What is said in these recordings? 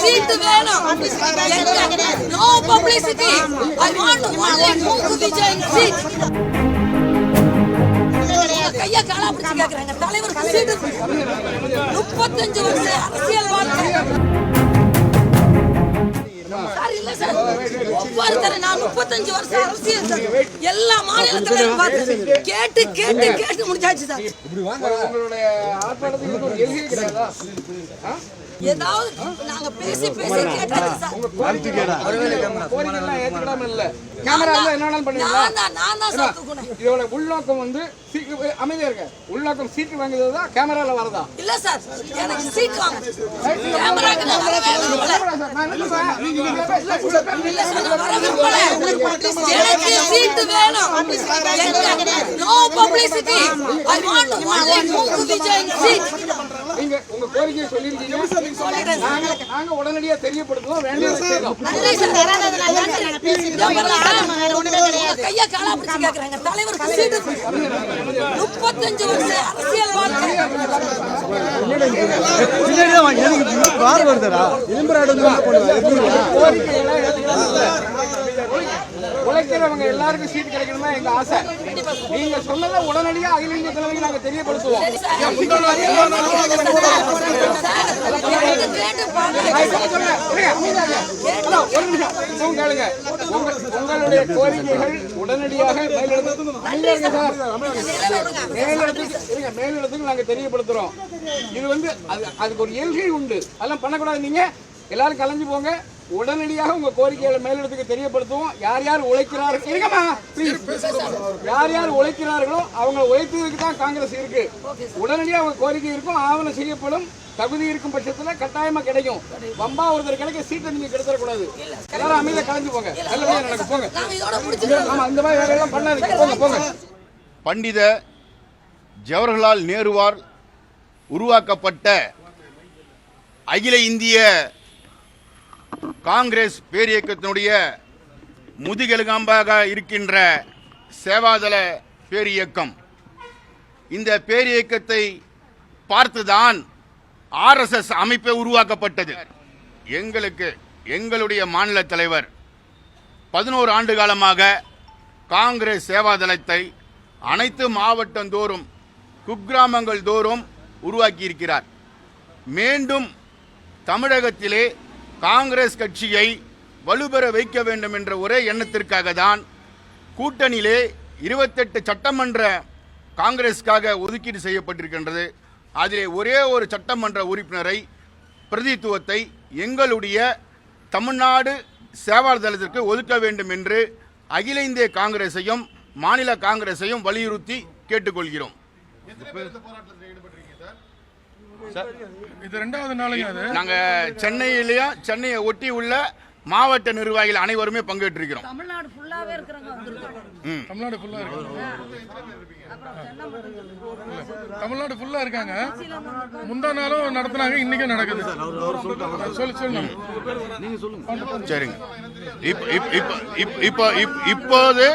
Seat வேணும். No publicity. I want only மூக்கு Vijay seat. கையா காலா பிடிச்சு கேக்குறாங்க. தலைவர் சீட் 35 வருஷம் அரசியல் வாழ்க்கை. சார் இல்ல சார், ஒவ்வொருத்தர் நான் 35 வருஷம் அரசியல் சார், எல்லா மாநிலத்திலும் பார்த்து கேட்டு கேட்டு கேட்டு முடிச்சாச்சு சார். உங்களுடைய ஆர்ப்பாட்டத்துக்கு ஒரு எல்கை கிடையாதா? ஏதாவது நாங்க பேசி பேசி கேட்டாச்சு சார். கோரிக்கைலாம் ஏத்துக்கிடாம இல்ல, கேமரா இருந்தா என்ன வேணாலும் பண்ணுவீங்களா? நான் தான் சார் தூக்குனேன். இதோட உள்நோக்கம் வந்து அமைதியா இருக்க, உள்நோக்கம் சீட்டு வாங்குறதா கேமரால வரதா? இல்ல சார், எனக்கு சீட் வாங்க. கேமராக்கு நான் வரவே இல்லை. எனக்கு சீட் வேணும். No publicity. I want only மூக்கு விஜய் சீட். நீங்க உங்க கோரிக்கையை சொல்லிருக்கீங்க, நாங்க உடனடியா தெரியப்படுத்துவோம், வேண்டியதை செய்றோம். கையா காலா பிடிச்சு கேக்குறாங்க. தலைவர் சீட் 35 வருஷம் அரசியல் வாழ்க்கை. உழைக்கிறவங்க எல்லாருக்கும் சீட் கிடைக்கணும்னா எங்க ஆசை. நீங்க சொன்னதை உடனடியா அகில இந்திய தலைமைக்கு நாங்க தெரியப்படுத்துவோம். உங்களுடைய கோரிக்கைகள் உடனடியாக மேலிடத்துக்கு நாங்க தெரியப்படுத்துறோம். இது வந்து அதுக்கு ஒரு எல்கை உண்டு, அதெல்லாம் பண்ணக்கூடாது. நீங்க எல்லாரும் கலைஞ்சு போங்க, உடனடியாக உங்க கோரிக்கைகளை மேலிடத்துக்கு தெரியப்படுத்துவோம். யார் யார் உழைக்கிறார்கள், யார் யார் உழைக்கிறார்களோ அவங்க உழைத்ததுக்கு தான் காங்கிரஸ் இருக்கு. உடனடியாக அவங்க கோரிக்கை இருக்கும், ஆவணம் செய்யப்படும். தகுதி இருக்கும் பட்சத்துல கட்டாயமா கிடைக்கும். வம்பா ஒருத்தர் கிடைக்க சீட்டை நீங்க கெடுத்துடக்கூடாது. எல்லாரும் அமைதியா கலைஞ்சு போங்க, நல்லபடியா நடக்கும். போங்க. ஆமா, இந்த மாதிரி வேலையெல்லாம் பண்ணாதீங்க. போங்க போங்க. பண்டித ஜவஹர்லால் நேருவால் உருவாக்கப்பட்ட அகில இந்திய காங்கிரஸ் பேரியக்கத்தினுடைய முதுகெலும்பாக இருக்கின்ற சேவாதள பேரியக்கம், இந்த பேரியக்கத்தை பார்த்துதான் RSS அமைப்பை உருவாக்கப்பட்டது. எங்களுடைய மாநில தலைவர் 11 ஆண்டு காலமாக காங்கிரஸ் சேவாதளத்தை அனைத்து மாவட்டம் தோறும் குக்கிராமங்கள் தோறும் உருவாக்கி இருக்கிறார். மீண்டும் தமிழகத்திலே காங்கிரஸ் கட்சியை வலுப்பெற வைக்க வேண்டும் என்ற ஒரே எண்ணத்திற்காக தான் கூட்டணியிலே 28 சட்டமன்ற காங்கிரஸுக்காக ஒதுக்கீடு செய்யப்பட்டிருக்கின்றது. அதிலே ஒரே ஒரு சட்டமன்ற உறுப்பினரை பிரதித்துவத்தை எங்களுடைய தமிழ்நாடு சேவாதளத்திற்கு ஒதுக்க வேண்டும் என்று அகில இந்திய காங்கிரஸையும் மாநில காங்கிரஸையும் வலியுறுத்தி கேட்டுக்கொள்கிறோம். இது இரண்டாவது நாளைக்கு நாங்க சென்னையிலேயும் சென்னையை ஒட்டி உள்ள மாவட்ட நிர்வாகிகள் அனைவருமே பங்கேற்றிருக்கிறோம். தமிழ்நாடு ஃபுல்லாவே இருக்கிறவங்க வந்திருக்காங்க. தமிழ்நாடு ஃபுல்லா இருக்காங்க. தமிழ்நாடு ஃபுல்லா இருக்காங்க. முந்தா நாளும் நடத்துனாங்க, இன்னைக்கும் நடக்குது. சொல்லுங்க. சரிங்க. இப்போது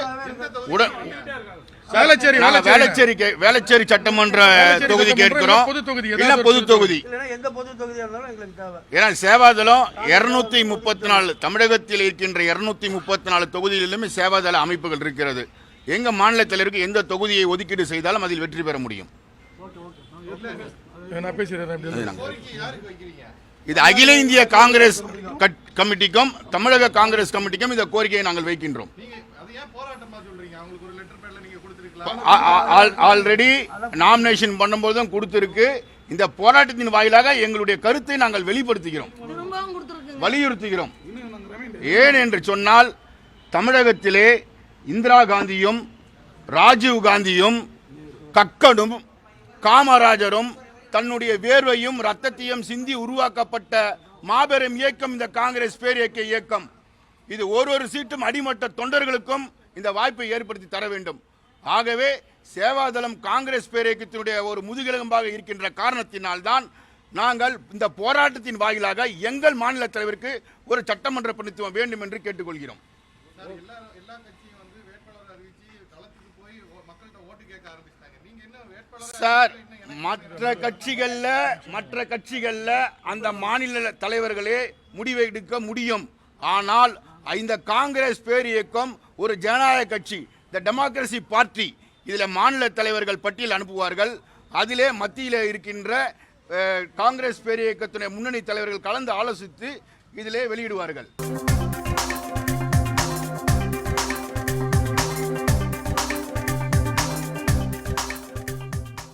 வேளச்சேரி சட்டமன்ற தொகுதி கேட்கிறோம். இல்ல பொது தொகுதி, ஏன்னா சேவாதளம் 234 தமிழகத்தில் இருக்கின்ற 234 தொகுதிகளிலுமே சேவாதள அமைப்புகள் இருக்கிறது. எங்க மாநிலத்தில் இருக்க எந்த தொகுதியை ஒதுக்கீடு செய்தாலும் அதில் வெற்றி பெற முடியும். இது அகில இந்திய காங்கிரஸ் கமிட்டிக்கும் தமிழக காங்கிரஸ் கமிட்டிக்கும் இந்த கோரிக்கையை நாங்கள் வைக்கின்றோம். ஆல்ரெடி நாமினேஷன் பண்ணும்போதும் கொடுத்திருக்கு. இந்த போராட்டத்தின் வாயிலாக எங்களுடைய கருத்தை நாங்கள் வெளிப்படுத்துகிறோம், வலியுறுத்துகிறோம். ஏன் என்று சொன்னால் தமிழகத்திலே இந்திரா காந்தியும் ராஜீவ் காந்தியும் கக்கனும் காமராஜரும் தன்னுடைய வேர்வையும் ரத்தத்தையும் சிந்தி உருவாக்கப்பட்ட மாபெரும் இயக்கம் இந்த காங்கிரஸ் பேரியக்க இயக்கம். இது ஒரு சீட்டும் அடிமட்ட தொண்டர்களுக்கும் இந்த வாய்ப்பை ஏற்படுத்தி தர வேண்டும். ஆகவே சேவாதளம் காங்கிரஸ் பேரியக்கத்தினுடைய ஒரு முதுகெலும்பாக இருக்கின்ற காரணத்தினால்தான் நாங்கள் இந்த போராட்டத்தின் வாயிலாக எங்கள் மாநில தலைவருக்கு ஒரு சட்டமன்ற பிரதிநிதித்துவம் வேண்டும் என்று கேட்டுக்கொள்கிறோம். சார், மற்ற கட்சிகள்ல அந்த மாநில தலைவர்களே முடிவை எடுக்க முடியும். ஆனால் இந்த காங்கிரஸ் பேர் இயக்கம் ஒரு ஜனநாயக கட்சி, தி டெமோக்ரசி பார்ட்டி. இதுல மாநில தலைவர்கள் பட்டியல் அனுப்புவார்கள். அதிலே மத்தியில் இருக்கின்ற காங்கிரஸ் பேர் இயக்கத்தினுடைய முன்னணி தலைவர்கள் கலந்து ஆலோசித்து இதிலே வெளியிடுவார்கள்.